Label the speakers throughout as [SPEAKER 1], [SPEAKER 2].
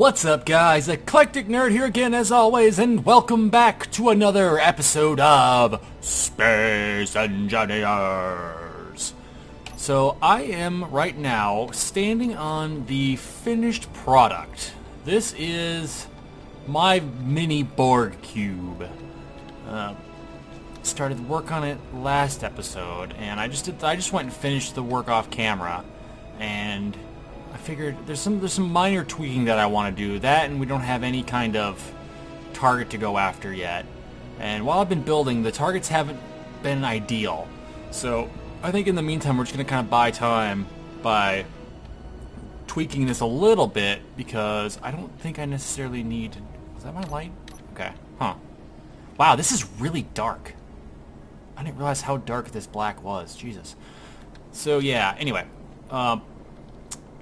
[SPEAKER 1] What's up, guys? Eclectic Nerd here again, as always, and welcome back to another episode of Space Engineers. So, I am right now standing on the finished product. This is my mini Borg cube. Started work on it last episode, and I just went and finished the work off camera, and I figured there's some minor tweaking that I want to do. That, and we don't have any kind of target to go after yet. And while I've been building, the targets haven't been ideal. So I think in the meantime we're just going to kind of buy time by tweaking this a little bit, because I don't think I necessarily need... Is that my light? Okay. Huh. Wow, this is really dark. I didn't realize how dark this black was. Jesus. So yeah, anyway.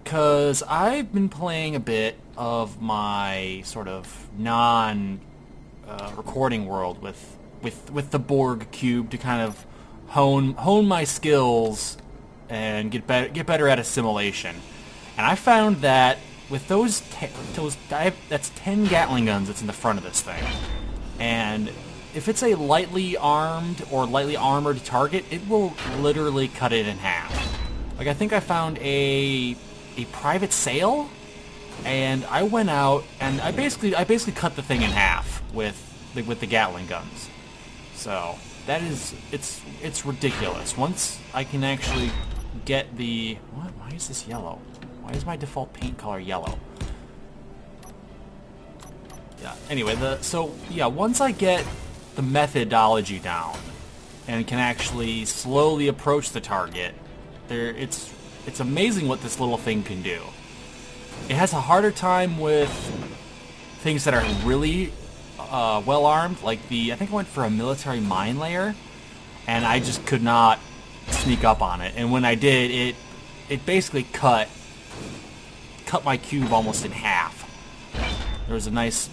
[SPEAKER 1] Because I've been playing a bit of my sort of non-recording world with the Borg cube to kind of hone my skills and get better at assimilation. And I found that with that's 10 Gatling guns that's in the front of this thing, and if it's a lightly armed or lightly armored target, it will literally cut it in half. Like, I think I found a private sail, and I went out and I basically cut the thing in half with the Gatling guns. So that is it's ridiculous. Once I can actually get the what? Why is this yellow? Why is my default paint color yellow? Yeah. Anyway, once I get the methodology down and can actually slowly approach the target, it's amazing what this little thing can do. It has a harder time with things that are really well armed, like I think I went for a military mine layer, and I just could not sneak up on it. And when I did, it basically cut my cube almost in half. There was a nice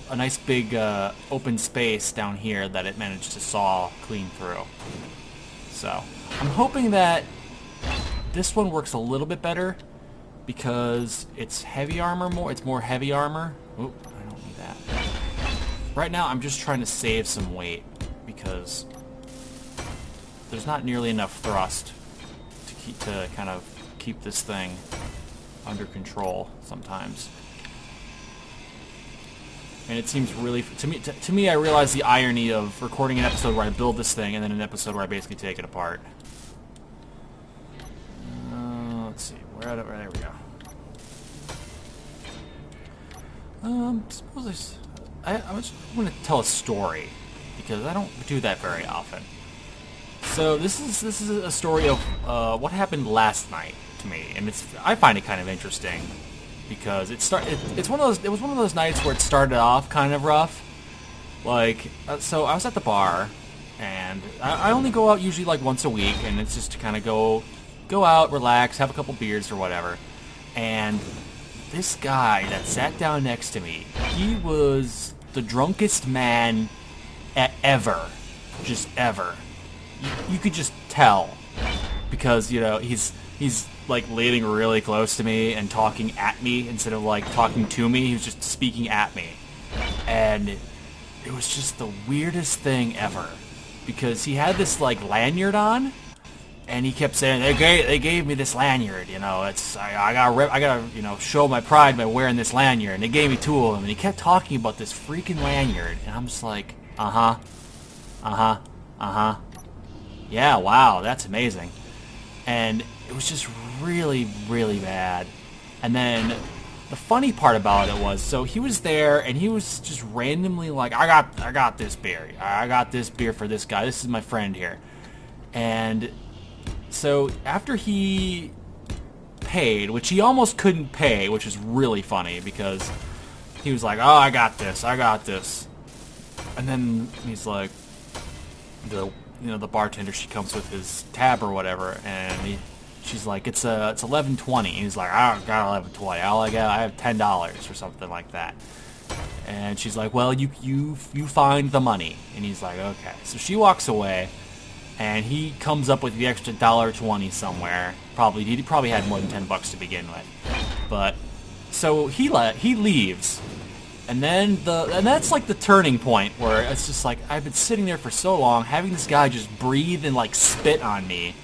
[SPEAKER 1] big open space down here that it managed to saw clean through. So I'm hoping that this one works a little bit better, because it's heavy armor more. It's more heavy armor. Oop, I don't need that. Right now, I'm just trying to save some weight, because there's not nearly enough thrust to kind of keep this thing under control sometimes. And it seems really, to me, I realize the irony of recording an episode where I build this thing and then an episode where I basically take it apart. Let's see, there we go. Suppose I was going to tell a story, because I don't do that very often. So this is a story of what happened last night to me, and I find it kind of interesting, because it was one of those nights where it started off kind of rough. Like, so I was at the bar, and I only go out usually like once a week, and it's just to kind of go out, relax, have a couple beers or whatever. And this guy that sat down next to me, he was the drunkest man ever. Just ever. You could just tell, because, you know, he's like leaning really close to me and talking at me instead of like talking to me. He was just speaking at me. And it was just the weirdest thing ever, because he had this like lanyard on, and he kept saying, they gave me this lanyard, you know, I gotta you know, show my pride by wearing this lanyard, and they gave me two of them, and he kept talking about this freaking lanyard, and I'm just like, yeah, wow, that's amazing. And it was just really, really bad. And then the funny part about it was, so he was there, and he was just randomly like, I got this beer. I got this beer for this guy. This is my friend here. And so after he paid, which he almost couldn't pay, which is really funny, because he was like, oh, I got this. And then he's like, the bartender, she comes with his tab or whatever, and she's like, it's 11.20. And he's like, I don't got 11.20. I have $10 or something like that. And she's like, well, you find the money. And he's like, okay. So she walks away, and he comes up with the extra $1.20 somewhere. He probably had more than $10 to begin with. But so he leaves, And then that's like the turning point where it's just like I've been sitting there for so long, having this guy just breathe and like spit on me.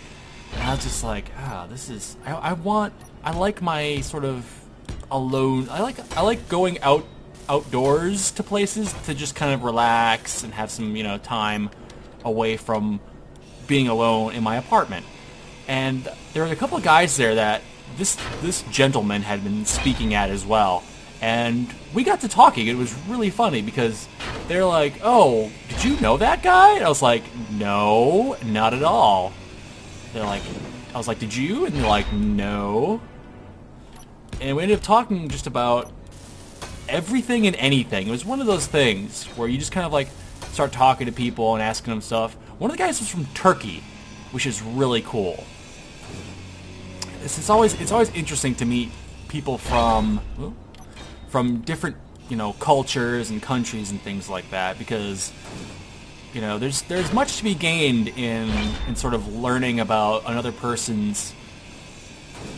[SPEAKER 1] And I was just like, this is I like my sort of alone. I like going outdoors to places to just kind of relax and have some, time away from being alone in my apartment. And there were a couple of guys there that this gentleman had been speaking at as well. And we got to talking. It was really funny because they're like, "Oh, did you know that guy?" And I was like, "No, not at all." They're like, I was like, "Did you?" And they're like, "No." And we ended up talking just about everything and anything. It was one of those things where you just kind of like start talking to people and asking them stuff. One of the guys was from Turkey, which is really cool. It's always interesting to meet people from different cultures and countries and things like that, because there's much to be gained in sort of learning about another person's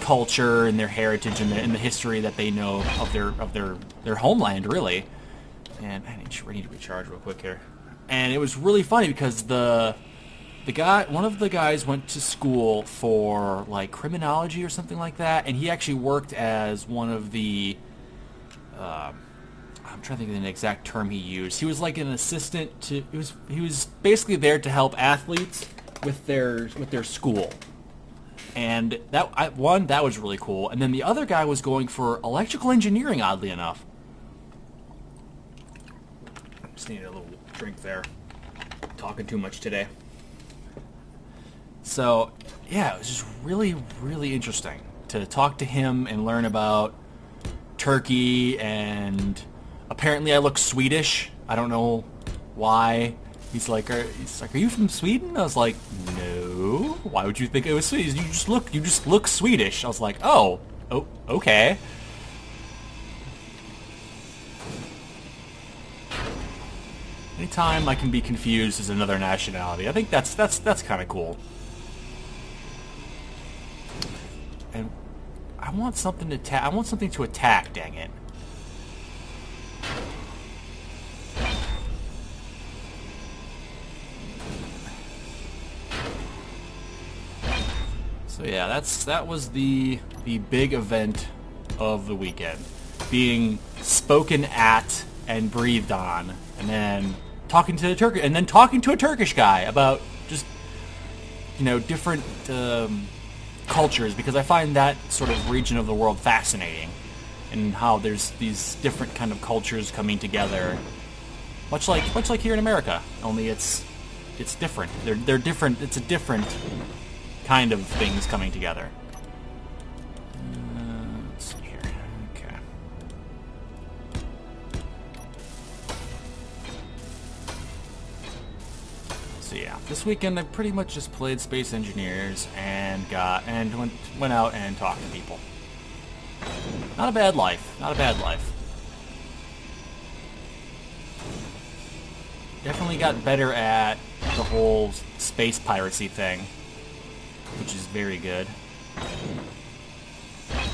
[SPEAKER 1] culture and their heritage and the history that they know of their homeland, really. And I need to recharge real quick here. And it was really funny because one of the guys went to school for like criminology or something like that, and he actually worked as one of the I'm trying to think of the exact term he used. He was like an assistant to. He was basically there to help athletes with their school, and that was really cool. And then the other guy was going for electrical engineering. Oddly enough, just needed a little drink there. Talking too much today. So yeah, it was just really, really interesting to talk to him and learn about Turkey, and apparently I look Swedish. I don't know why. He's like, are you from Sweden? I was like, no. Why would you think it was Swedish? You just look Swedish. I was like, oh, okay. Anytime I can be confused as another nationality, I think that's kind of cool. And I want something to attack. Dang it! So yeah, that was the big event of the weekend, being spoken at and breathed on, and then talking to a Turkish guy about just different cultures, because I find that sort of region of the world fascinating, and how there's these different kind of cultures coming together, much like here in America. Only it's different. They're different. It's a different kind of things coming together. Let's see here. Okay. So yeah, this weekend I pretty much just played Space Engineers and went out and talked to people. Not a bad life. Not a bad life. Definitely got better at the whole space piracy thing, which is very good,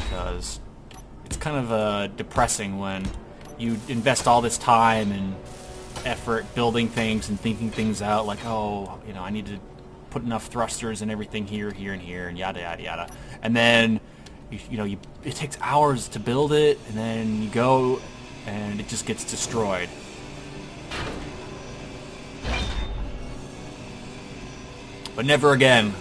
[SPEAKER 1] because it's kind of depressing when you invest all this time and effort building things and thinking things out, like, I need to put enough thrusters and everything here, and here, and yada yada yada, and then it takes hours to build it, and then you go and it just gets destroyed. But never again.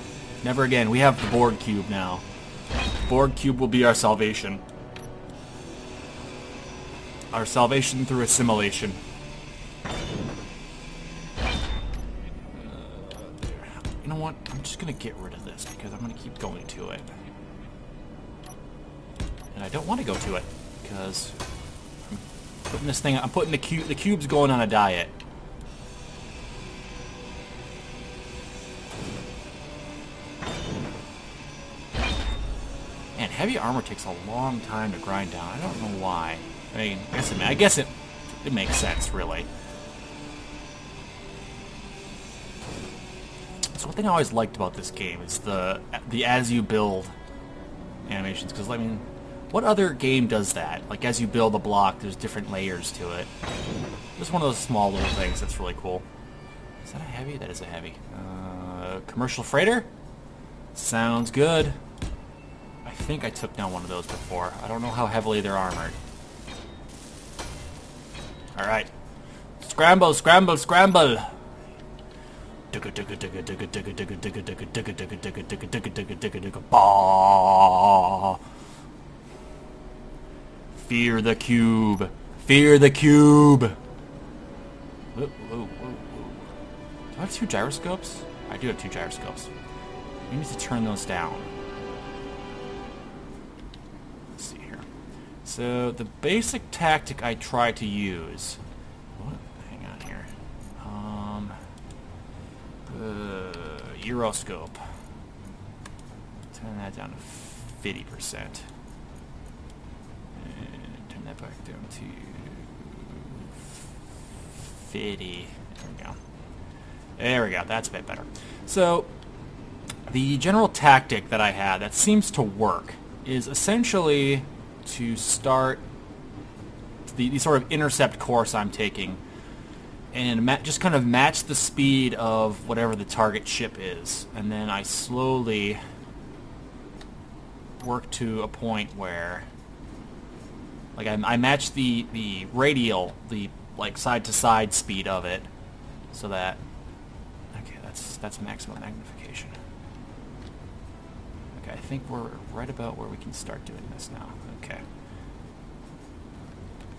[SPEAKER 1] Never again. We have the Borg Cube now. The Borg Cube will be our salvation. Our salvation through assimilation. You know what? I'm just going to get rid of this, because I'm going to keep going to it. And I don't want to go to it, because I'm putting the cube's going on a diet. Man, heavy armor takes a long time to grind down. I don't know why. I mean, I guess it makes sense, really. So one thing I always liked about this game is the as you build animations, because What other game does that? Like, as you build a block, there's different layers to it. Just one of those small little things that's really cool. Is that a heavy? That is a heavy. Commercial freighter? Sounds good. I think I took down one of those before. I don't know how heavily they're armored. Alright. Scramble, scramble, scramble! Fear the cube! Fear the cube! Whoa, whoa, whoa, whoa. Do I have 2 gyroscopes? I do have 2 gyroscopes. We need to turn those down. Let's see here. So, the basic tactic I try to use... What? Hang on here. Euroscope. Turn that down to 50%. And turn that back down to 50. There we go. There we go. That's a bit better. So, the general tactic that I had that seems to work is essentially to start the sort of intercept course I'm taking and just kind of match the speed of whatever the target ship is. And then I slowly work to a point where, like, I match the radial, the like side-to-side speed of it, so that, okay, that's maximum magnification. Okay, I think we're right about where we can start doing this now. Okay.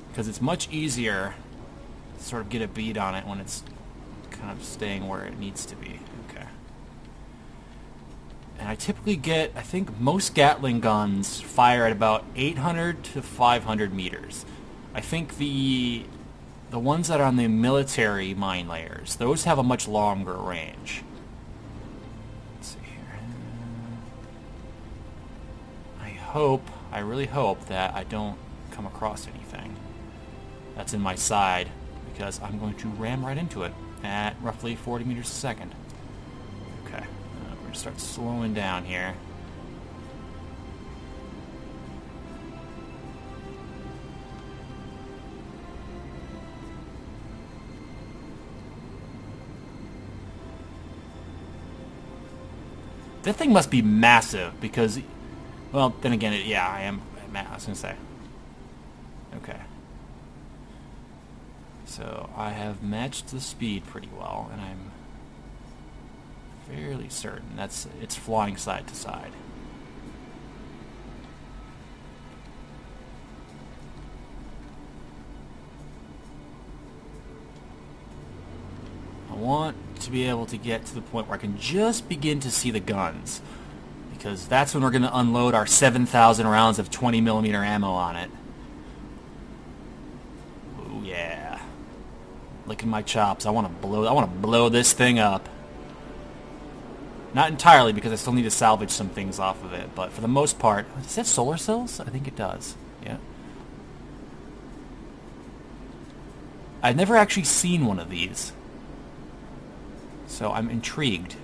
[SPEAKER 1] Because it's much easier to sort of get a bead on it when it's kind of staying where it needs to be. Okay. And I typically get, I think most Gatling guns fire at about 800 to 500 meters. I think the ones that are on the military mine layers, those have a much longer range. Let's see here. I really hope that I don't come across anything that's in my side, because I'm going to ram right into it at roughly 40 meters a second. Okay, we're going to start slowing down here. That thing must be massive, because, well, then again, yeah, I was going to say. Okay. So, I have matched the speed pretty well, and I'm fairly certain it's flying side to side. I want to be able to get to the point where I can just begin to see the guns, because that's when we're going to unload our 7,000 rounds of 20mm ammo on it. Oh yeah, licking my chops. I want to blow this thing up. Not entirely, because I still need to salvage some things off of it, but for the most part, does that solar cells? I think it does. Yeah. I've never actually seen one of these, so I'm intrigued.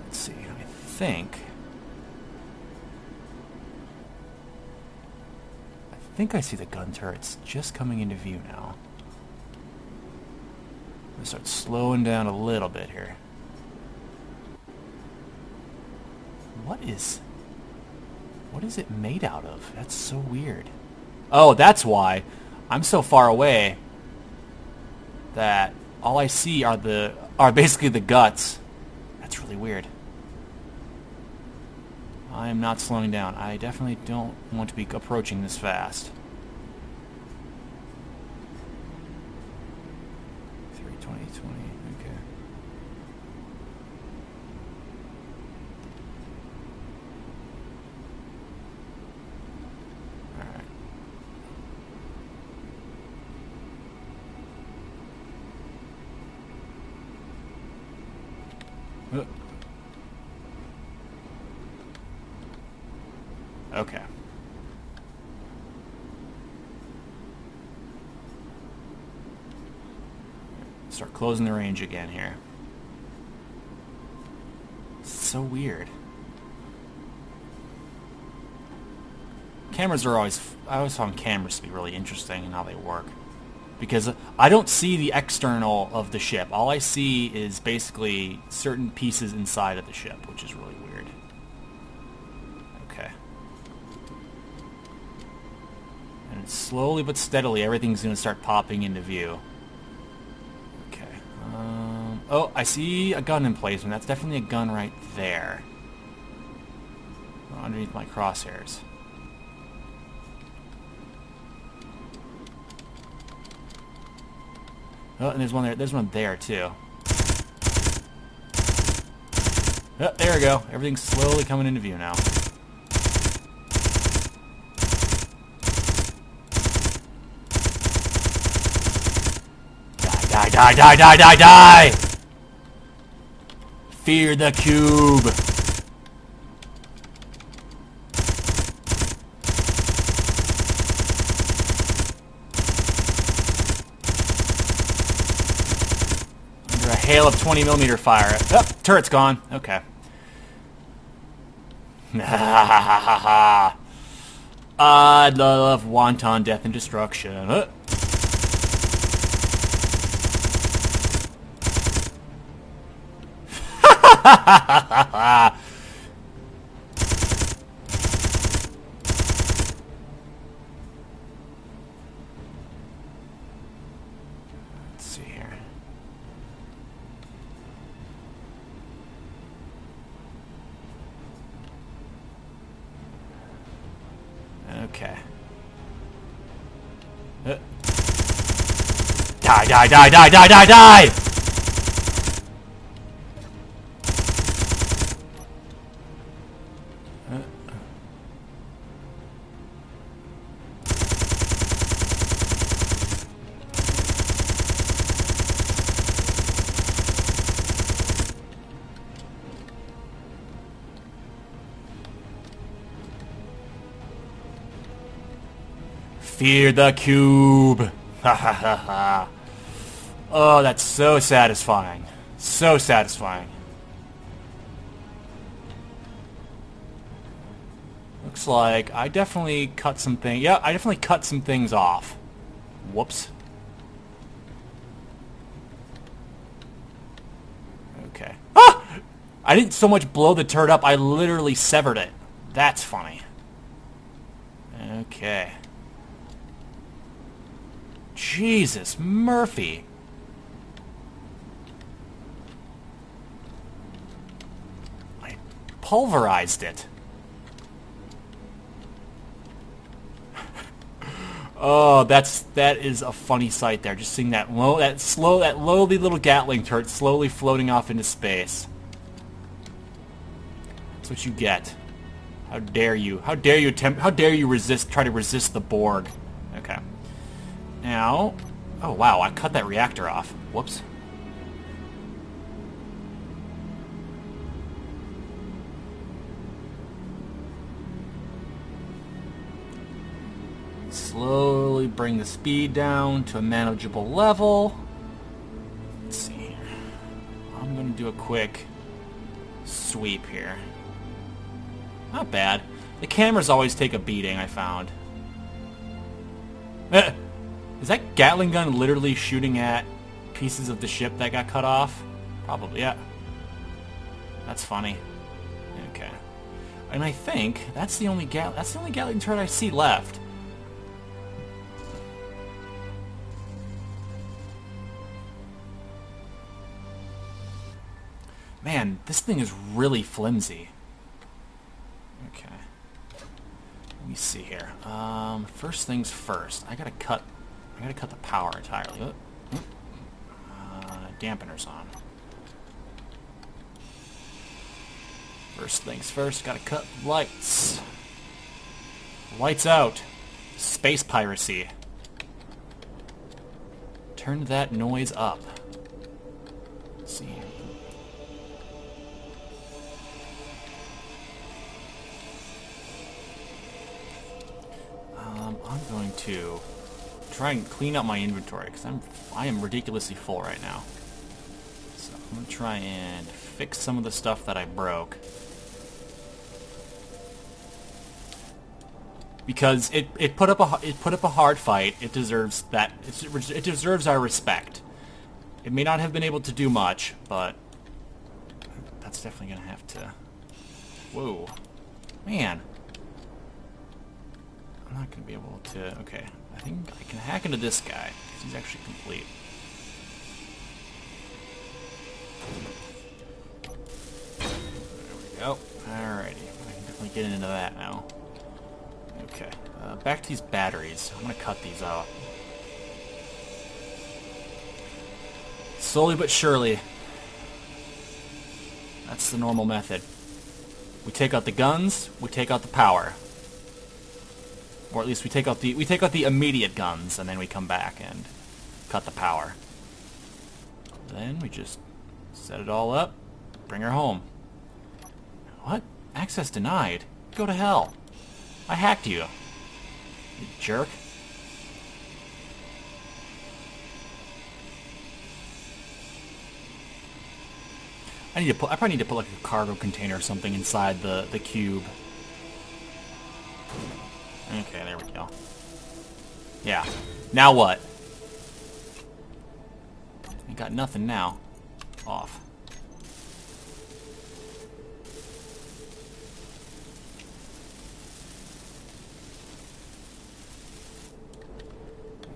[SPEAKER 1] Let's see, I think I see the gun turrets just coming into view now. I'm going to start slowing down a little bit here. What is it made out of? That's so weird. Oh, that's why. I'm so far away that all I see are basically the guts. That's really weird. I am not slowing down. I definitely don't want to be approaching this fast. 320, 20, okay. Alright. Okay. Start closing the range again here. It's so weird. Cameras are I always found cameras to be really interesting in how they work. Because I don't see the external of the ship. All I see is basically certain pieces inside of the ship, which is really weird. Okay. And slowly but steadily, everything's going to start popping into view. Okay. Oh, I see a gun emplacement. That's definitely a gun right there. Underneath my crosshairs. Oh, and there's one there. There's one there too. Oh, there we go. Everything's slowly coming into view now. Die, die, die, die, die, die! Fear the cube. A hail of 20mm fire. Oh, turret's gone. Okay. I love wanton death and destruction. Let's see here. Okay. Die, die, die, die, die, die, die! Fear the cube. Ha ha ha ha. Oh, that's so satisfying. So satisfying. Looks like I definitely cut some things. Yeah, I definitely cut some things off. Whoops. Okay. Ah! I didn't so much blow the turret up, I literally severed it. That's funny. Okay. Jesus, Murphy. I pulverized it. Oh, that is a funny sight there. Just seeing that lowly little Gatling turret slowly floating off into space. That's what you get. How dare you? How dare you try to resist the Borg? Okay. Now, oh wow, I cut that reactor off. Whoops. Slowly bring the speed down to a manageable level. Let's see here. I'm going to do a quick sweep here. Not bad. The cameras always take a beating, I found. Is that Gatling gun literally shooting at pieces of the ship that got cut off? Probably, yeah. That's funny. Okay. And I think that's the only Gatling turret I see left. Man, this thing is really flimsy. Okay. Let me see here. First things first. I gotta cut the power entirely. Dampeners on. First things first, gotta cut lights. Lights out. Space piracy. Turn that noise up. Let's see. I'm going to try and clean up my inventory because I am ridiculously full right now. So I'm going to try and fix some of the stuff that I broke. because it put up a hard fight. It deserves that. It deserves our respect. It may not have been able to do much, but that's definitely gonna have to. Whoa, man! I'm not gonna be able to. Okay, I think I can hack into this guy because he's actually complete. There we go. Alrighty, I can definitely get into that now. Okay, back to these batteries. I'm gonna cut these out. Slowly but surely. That's the normal method. We take out the guns, we take out the power. Or at least we take out the immediate guns, and then we come back and cut the power. Then we just set it all up, bring her home. What? Access denied? Go to hell. I hacked you. You jerk. I probably need to put like a cargo container or something inside the cube. Okay, there we go. Yeah. Now what? I got nothing now. Off.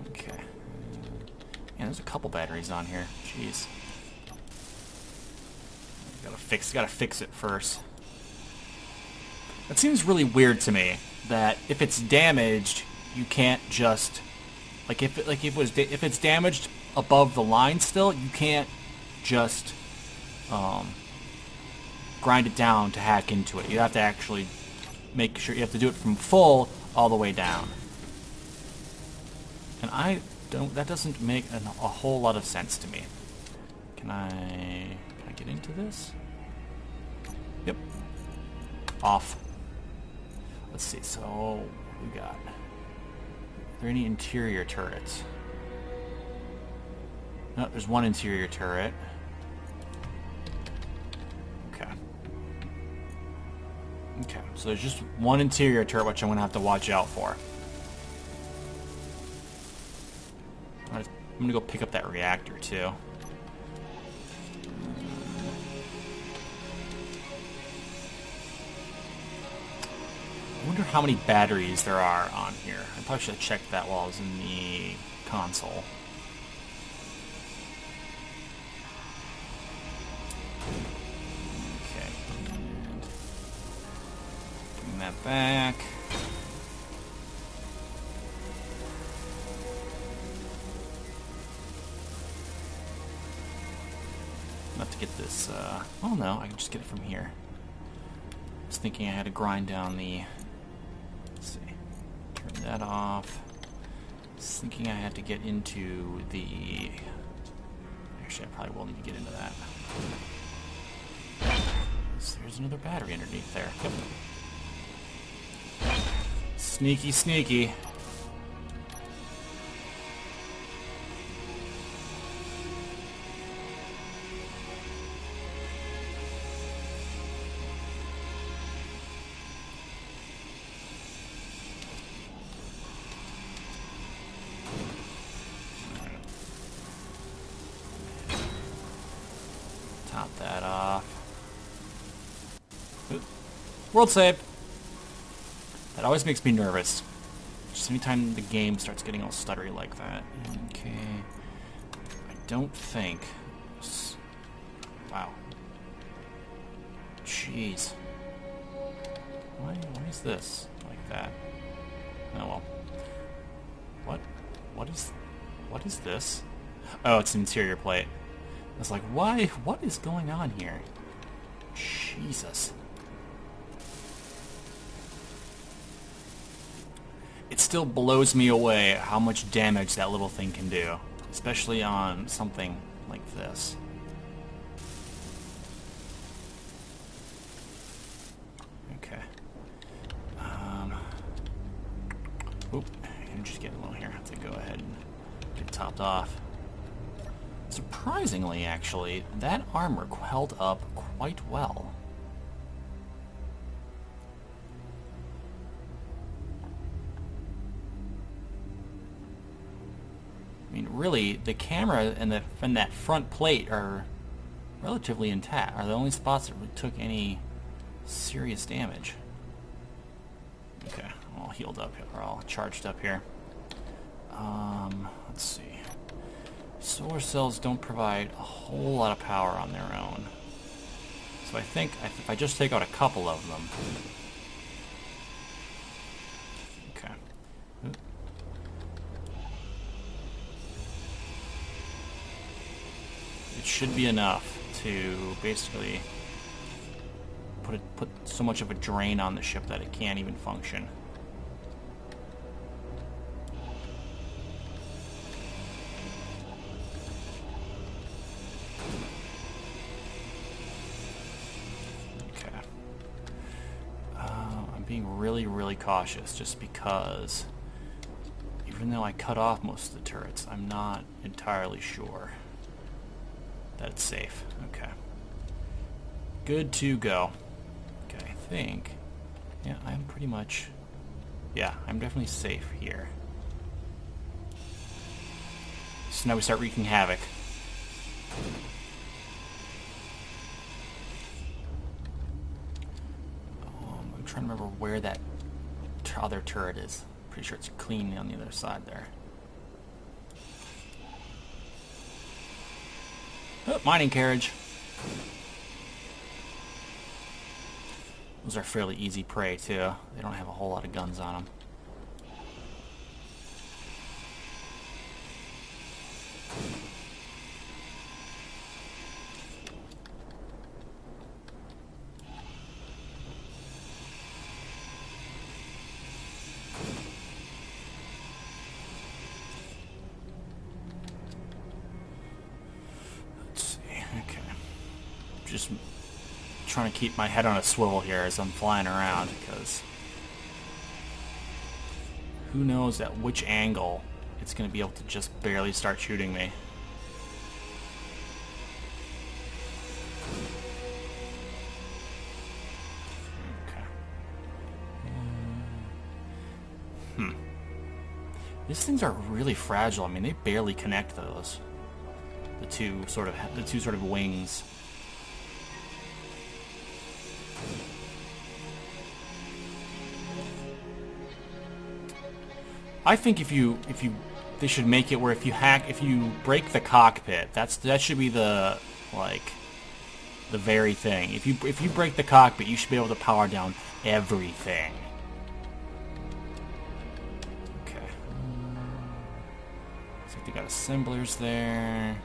[SPEAKER 1] Okay. Yeah, there's a couple batteries on here. Jeez. Gotta fix it first. That seems really weird to me. That if it's damaged, you can't just if it's damaged above the line still, you can't just grind it down to hack into it. You have to actually make sure you have to do it from full all the way down. And that doesn't make a whole lot of sense to me. Can I get into this? Yep. Off. Let's see, so what we got? Are there any interior turrets? No, there's one interior turret. Okay. Okay, so there's just one interior turret which I'm going to have to watch out for. I'm going to go pick up that reactor too. I wonder how many batteries there are on here. I probably should have checked that while I was in the console. Okay, and bring that back. Enough to get this, oh no, I can just get it from here. I was thinking I had to grind down the... Let's see. Turn that off. I was thinking I had to get into the... Actually, I probably will need to get into that. So there's another battery underneath there. Yep. Sneaky, sneaky. Top that off. Oop. World save. That always makes me nervous. Just anytime the game starts getting all stuttery like that. Okay. I don't think... Wow. Jeez. Why is this like that? Oh well. What is this? Oh, it's an interior plate. I was like, why? What is going on here? Jesus. It still blows me away how much damage that little thing can do. Especially on something like this. Okay. Oop. I'm just getting low here. I have to go ahead and get topped off. Surprisingly, actually, that armor held up quite well. mean, really, the camera and that front plate are relatively intact. Are the only spots that really took any serious damage. Okay, I'm all healed up here, or all charged up here. Let's see. Solar cells don't provide a whole lot of power on their own. So I think if I just take out a couple of them... Okay. It should be enough to basically put so much of a drain on the ship that it can't even function. Being really cautious just because even though I cut off most of the turrets, I'm not entirely sure that it's safe. Okay. Good to go. Okay, I think, yeah, I'm pretty much, yeah, I'm definitely safe here. So now we start wreaking havoc. I'm trying to remember where that other turret is. Pretty sure it's clean on the other side there. Oh, mining carriage. Those are fairly easy prey too. They don't have a whole lot of guns on them. Just trying to keep my head on a swivel here as I'm flying around, because who knows at which angle it's going to be able to just barely start shooting me. Okay. These things are really fragile. I mean, they barely connect those. The two sort of wings. I think they should make it where if you break the cockpit, that should be the very thing. If you break the cockpit, you should be able to power down everything. Okay. Looks like they got assemblers there.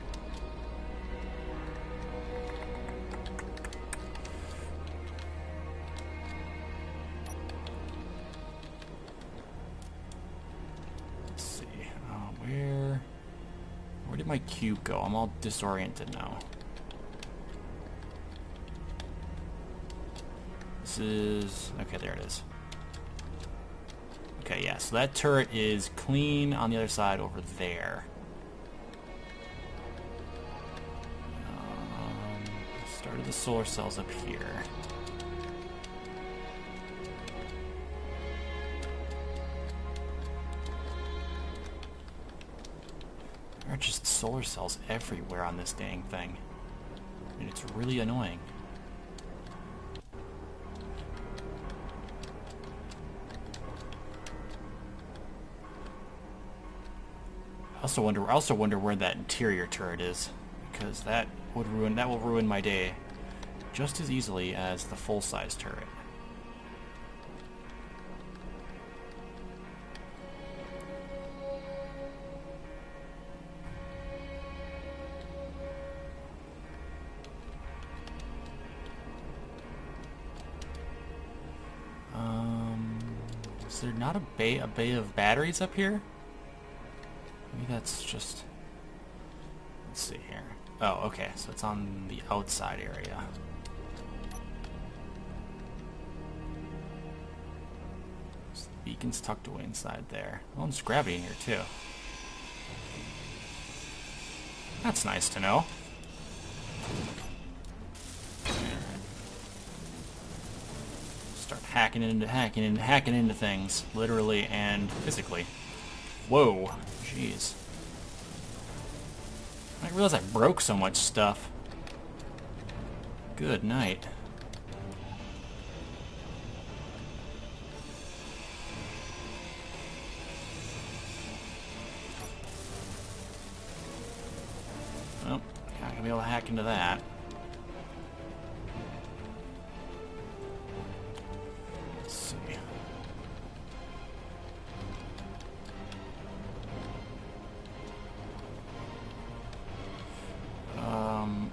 [SPEAKER 1] Where did my cube go? I'm all disoriented now. This is... okay, there it is. Okay, yeah, so that turret is clean on the other side over there. Started the solar cells up here. There are just solar cells everywhere on this dang thing. And it's really annoying. I also wonder where that interior turret is, because that will ruin my day just as easily as the full-size turret. Is there not a bay of batteries up here? Maybe that's just... let's see here. Oh, okay, so it's on the outside area. So the beacon's tucked away inside there. Oh, there's gravity in here too. That's nice to know. Start hacking into things, literally and physically. Whoa, jeez. I didn't realize I broke so much stuff. Good night. Oh, not gonna be able to hack into that. Let's see.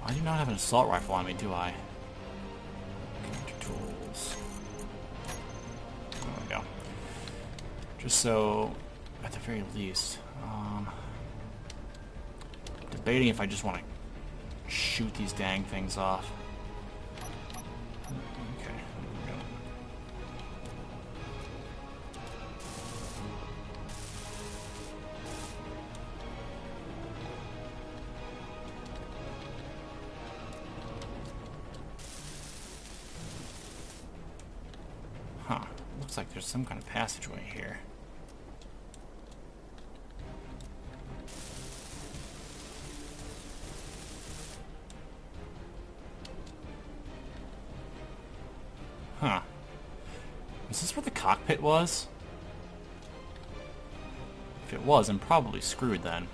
[SPEAKER 1] I do not have an assault rifle on me, do I? Counter tools. There we go. Just so, at the very least, debating if I just want to shoot these dang things off. Okay, there we go. Huh. Looks like there's some kind of passageway here. Huh. Is this where the cockpit was? If it was, I'm probably screwed then.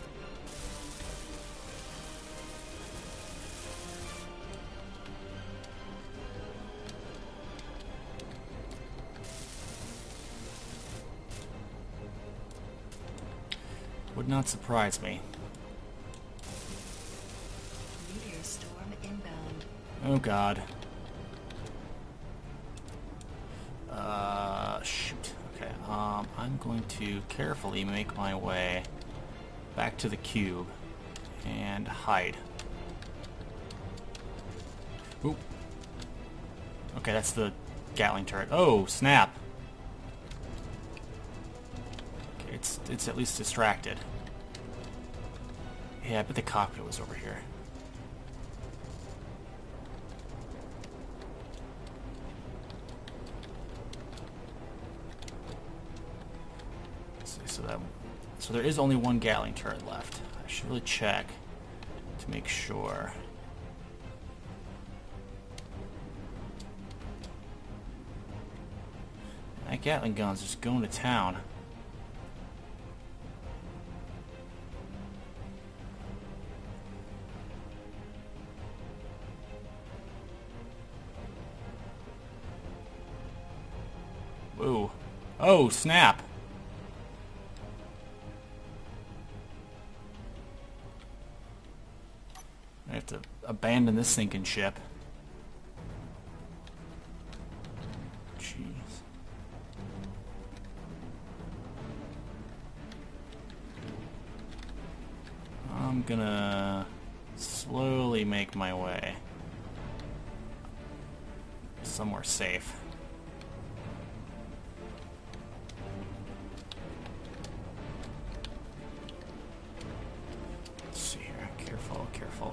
[SPEAKER 1] Would not surprise me.
[SPEAKER 2] Meteor storm inbound.
[SPEAKER 1] Oh god. Shoot. Okay, I'm going to carefully make my way back to the cube and hide. Oop. Okay, that's the Gatling turret. Oh, snap! Okay, it's at least distracted. Yeah, I bet the cockpit was over here. So there is only one Gatling turret left. I should really check to make sure. That Gatling gun's just going to town. Whoa. Oh, snap! I have to abandon this sinking ship. Jeez. I'm gonna slowly make my way somewhere safe.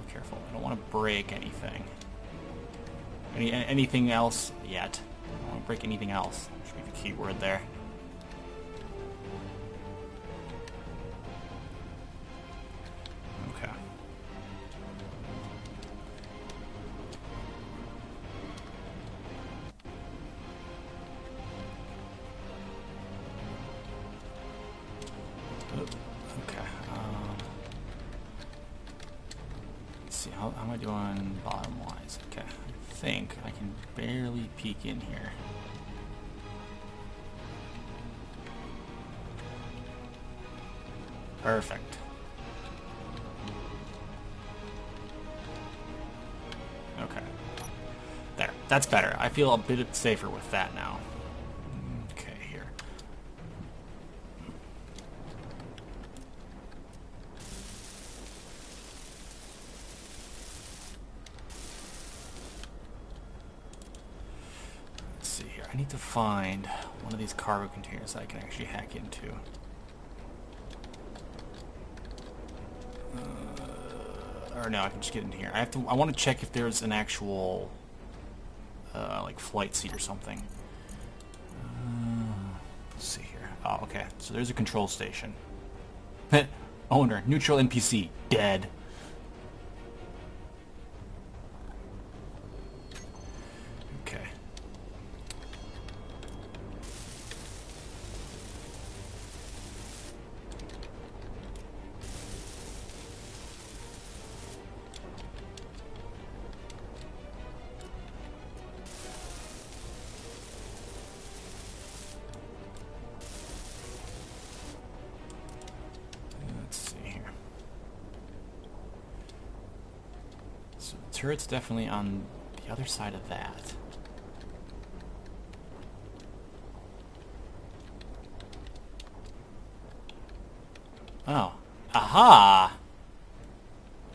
[SPEAKER 1] Careful. I don't want to break anything. Anything else yet. I don't want to break anything else. Should be the key word there. Okay. Okay. See, how am I doing bottom wise? Okay, I think I can barely peek in here. Perfect. Okay. There. That's better. I feel a bit safer with that now. Okay, here. I need to find one of these cargo containers that I can actually hack into. Or no, I can just get in here. I want to check if there's an actual like flight seat or something. Let's see here. Oh, okay. So there's a control station. Owner, neutral NPC, dead. So the turret's definitely on the other side of that. Oh. Aha!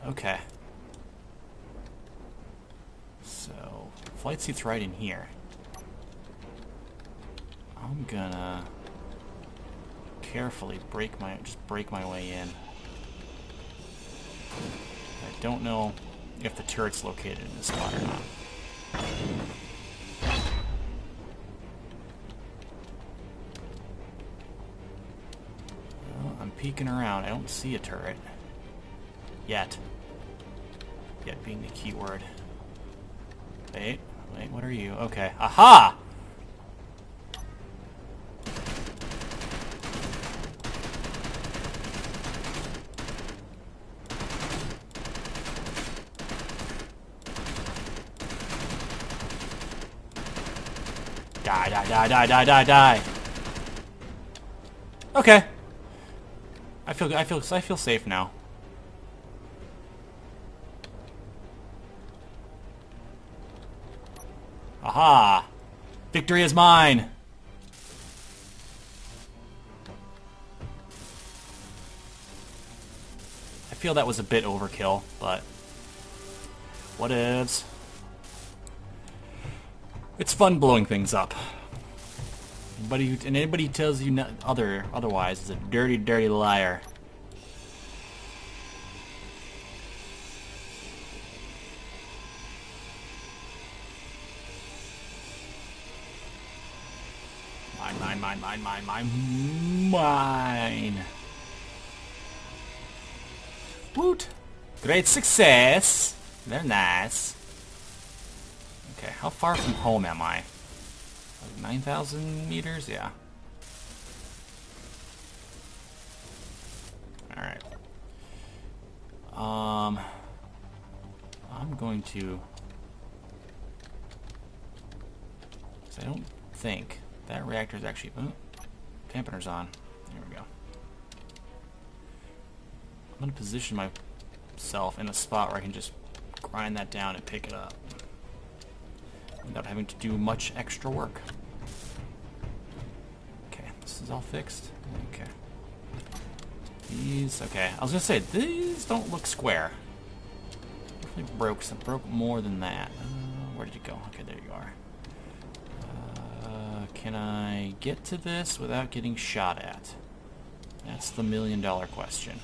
[SPEAKER 1] Okay. So, flight seat's right in here. I'm gonna carefully break my way in. I don't know if the turret's located in this spot or not. Well, I'm peeking around. I don't see a turret. Yet. Yet being the key word. Wait, what are you? Okay. Aha! Die. Okay. I feel safe now. Aha! Victory is mine! I feel that was a bit overkill, but whatevs. It's fun blowing things up. Anybody who tells you otherwise is a dirty, dirty liar. Mine. Woot! Great success! They're nice. Okay, how far from home am I? Like 9,000 meters? Yeah. Alright. I'm going to... I don't think that reactor is actually... Oh, dampener's on. There we go. I'm going to position myself in a spot where I can just grind that down and pick it up without having to do much extra work. Okay, this is all fixed. Okay. These, okay. I was gonna say, these don't look square. Definitely broke more than that. Where did you go? Okay, there you are. Can I get to this without getting shot at? That's the $1,000,000 question.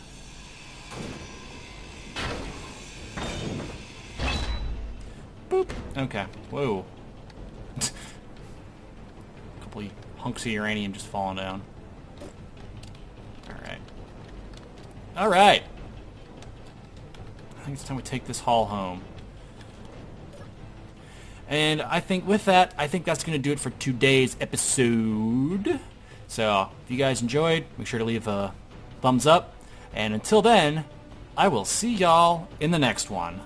[SPEAKER 1] Boop. Okay. Whoa. A couple of hunks of uranium just falling down. Alright. Alright! I think it's time we take this haul home. And I think with that, I think that's going to do it for today's episode. So, if you guys enjoyed, make sure to leave a thumbs up. And until then, I will see y'all in the next one.